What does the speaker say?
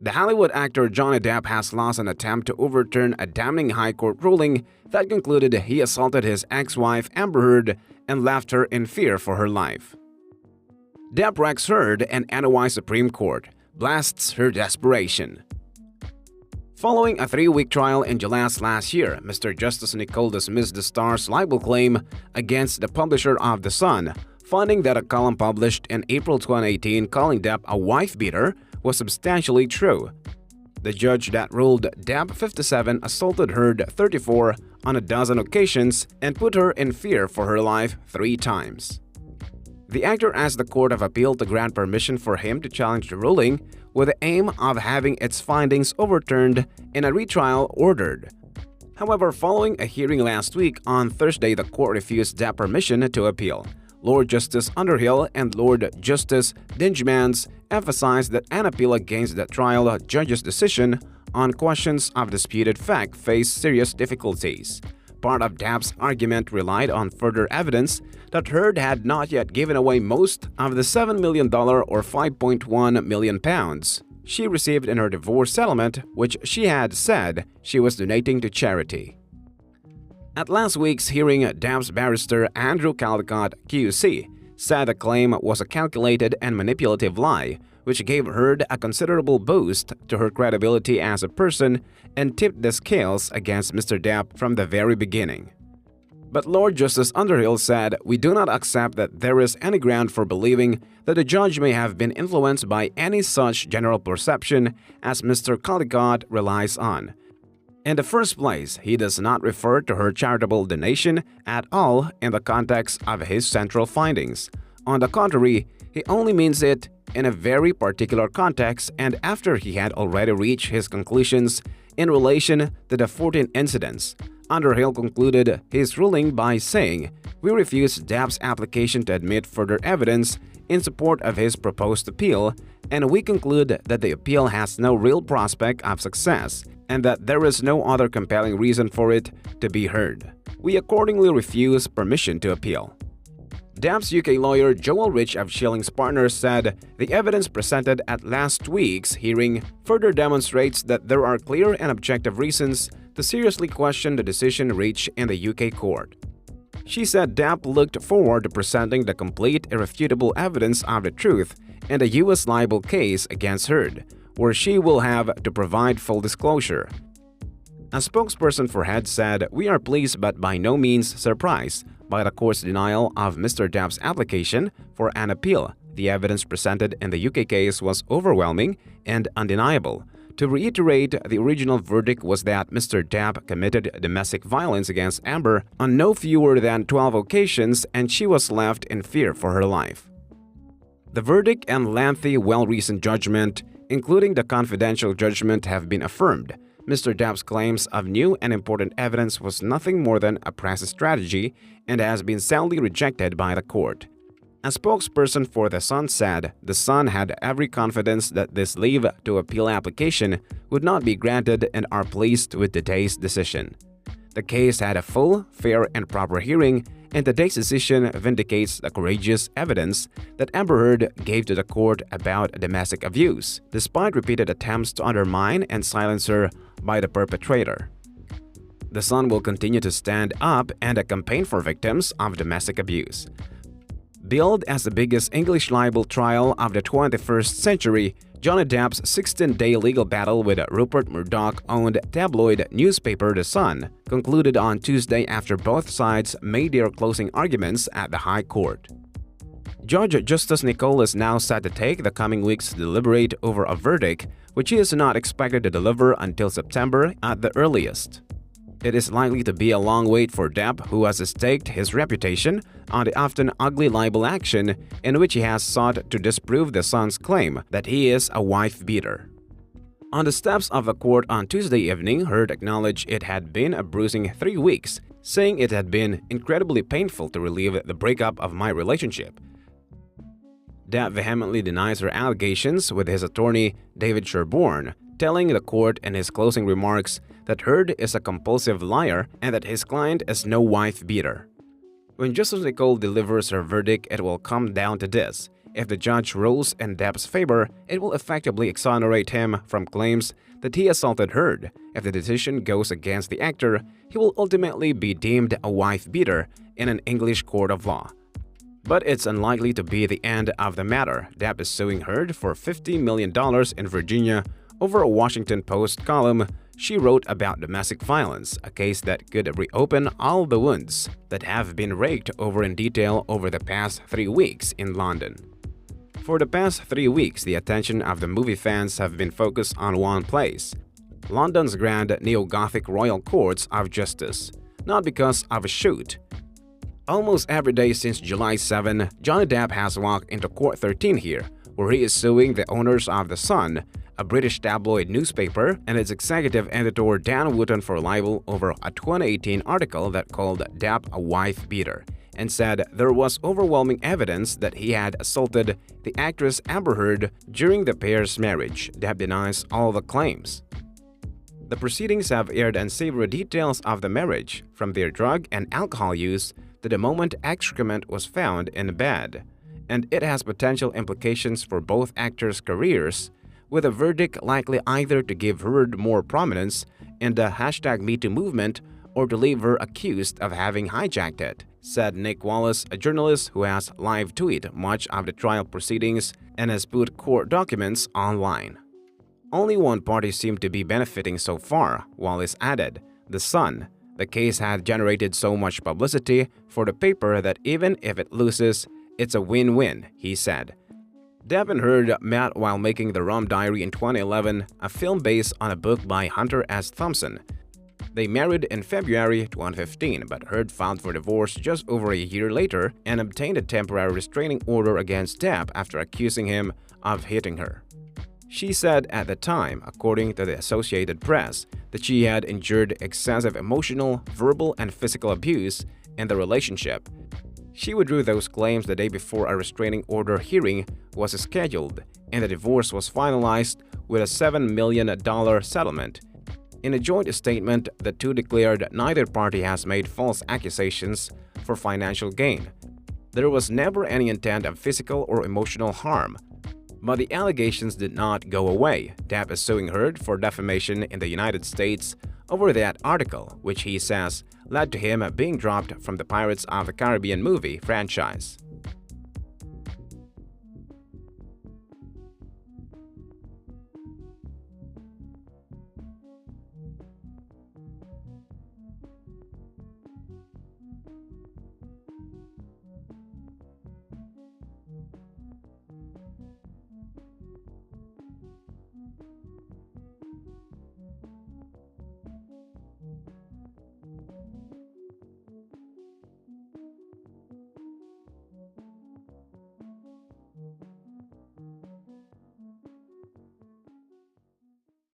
The Hollywood actor Johnny Depp has lost an attempt to overturn a damning high court ruling that concluded he assaulted his ex-wife Amber Heard and left her in fear for her life. Depp wrecks Heard and NY Supreme Court, blasts her desperation. Following a 3-week trial in July last year, Mr. Justice Nicole dismissed the star's libel claim against the publisher of The Sun, finding that a column published in April 2018 calling Depp a wife-beater was substantially true. The judge that ruled Depp, 57, assaulted Heard, 34, on a dozen occasions and put her in fear for her life 3 times. The actor asked the Court of Appeal to grant permission for him to challenge the ruling with the aim of having its findings overturned and a retrial ordered. However, following a hearing last week, on Thursday, the court refused Depp permission to appeal. Lord Justice Underhill and Lord Justice Dingemans emphasized that an appeal against the trial judge's decision on questions of disputed fact faced serious difficulties. Part of Depp's argument relied on further evidence that Heard had not yet given away most of the $7 million or £5.1 million she received in her divorce settlement, which she had said she was donating to charity. At last week's hearing, Depp's barrister Andrew Caldecott, QC, said the claim was a calculated and manipulative lie, which gave Heard a considerable boost to her credibility as a person and tipped the scales against Mr. Depp from the very beginning. But Lord Justice Underhill said, "We do not accept that there is any ground for believing that the judge may have been influenced by any such general perception as Mr. Caldecott relies on. In the first place, he does not refer to her charitable donation at all in the context of his central findings. On the contrary, he only means it in a very particular context and after he had already reached his conclusions in relation to the 14 incidents." Underhill concluded his ruling by saying, "We refuse Depp's application to admit further evidence in support of his proposed appeal, and we conclude that the appeal has no real prospect of success and that there is no other compelling reason for it to be heard. We accordingly refuse permission to appeal." Depp's UK lawyer Joel Rich of Schilling's Partners said the evidence presented at last week's hearing further demonstrates that there are clear and objective reasons to seriously question the decision reached in the UK court. She said Depp looked forward to presenting the complete, irrefutable evidence of the truth in the US libel case against Heard, where she will have to provide full disclosure. A spokesperson for Heard said, "We are pleased but by no means surprised by the court's denial of Mr. Depp's application for an appeal. The evidence presented in the UK case was overwhelming and undeniable. To reiterate, the original verdict was that Mr. Depp committed domestic violence against Amber on no fewer than 12 occasions and she was left in fear for her life." The verdict and lengthy, well-reasoned judgment, including the confidential judgment, have been affirmed. Mr. Depp's claims of new and important evidence was nothing more than a press strategy and has been soundly rejected by the court. A spokesperson for The Sun said, "The Sun had every confidence that this leave to appeal application would not be granted and are pleased with today's decision. The case had a full, fair and proper hearing and today's decision vindicates the courageous evidence that Amber Heard gave to the court about domestic abuse, despite repeated attempts to undermine and silence her by the perpetrator. The Sun will continue to stand up and campaign for victims of domestic abuse." Billed as the biggest English libel trial of the 21st century, Johnny Depp's 16-day legal battle with Rupert Murdoch-owned tabloid newspaper The Sun concluded on Tuesday after both sides made their closing arguments at the High Court. Judge Justice Nicole is now set to take the coming weeks to deliberate over a verdict, which he is not expected to deliver until September at the earliest. It is likely to be a long wait for Depp, who has staked his reputation on the often ugly libel action in which he has sought to disprove The Sun's claim that he is a wife-beater. On the steps of the court on Tuesday evening, Heard acknowledged it had been a bruising 3 weeks, saying it had been incredibly painful to relive the breakup of my relationship. Depp vehemently denies her allegations, with his attorney David Sherborne telling the court in his closing remarks that Heard is a compulsive liar and that his client is no wife-beater. When Justice Nicole delivers her verdict, it will come down to this: If the judge rules in Depp's favor, it will effectively exonerate him from claims that he assaulted Heard. If the decision goes against the actor, he will ultimately be deemed a wife-beater in an English court of law. But it's unlikely to be the end of the matter. Depp is suing Heard for $50 million in Virginia over a Washington Post column she wrote about domestic violence, a case that could reopen all the wounds that have been raked over in detail over the past 3 weeks in London. For the past 3 weeks, the attention of the movie fans have been focused on one place: London's grand neo-Gothic Royal Courts of Justice. Not because of a shoot. Almost every day since July 7, Johnny Depp has walked into Court 13 here, where he is suing the owners of The Sun, a British tabloid newspaper, and its executive editor Dan Wootton for libel over a 2018 article that called Depp a wife-beater and said there was overwhelming evidence that he had assaulted the actress Amber Heard during the pair's marriage. Depp denies all the claims. The proceedings have aired unsavory details of the marriage, from their drug and alcohol use to the moment excrement was found in bed, and it has potential implications for both actors' careers, with a verdict likely either to give Heard more prominence in the #MeToo movement or to leave her accused of having hijacked it, said Nick Wallace, a journalist who has live tweeted much of the trial proceedings and has put court documents online. Only one party seemed to be benefiting so far, Wallace added: The Sun. The case had generated so much publicity for the paper that even if it loses, it's a win-win, he said. Depp and Heard met while making The Rum Diary in 2011, a film based on a book by Hunter S. Thompson. They married in February 2015, but Heard filed for divorce just over a year later and obtained a temporary restraining order against Depp after accusing him of hitting her. She said at the time, according to the Associated Press, that she had endured excessive emotional, verbal, and physical abuse in the relationship. She withdrew those claims the day before a restraining order hearing was scheduled, and the divorce was finalized with a $7 million settlement. In a joint statement, the two declared neither party has made false accusations for financial gain. There was never any intent of physical or emotional harm. But the allegations did not go away. Depp is suing Heard for defamation in the United States over that article, which he says led to him being dropped from the Pirates of the Caribbean movie franchise.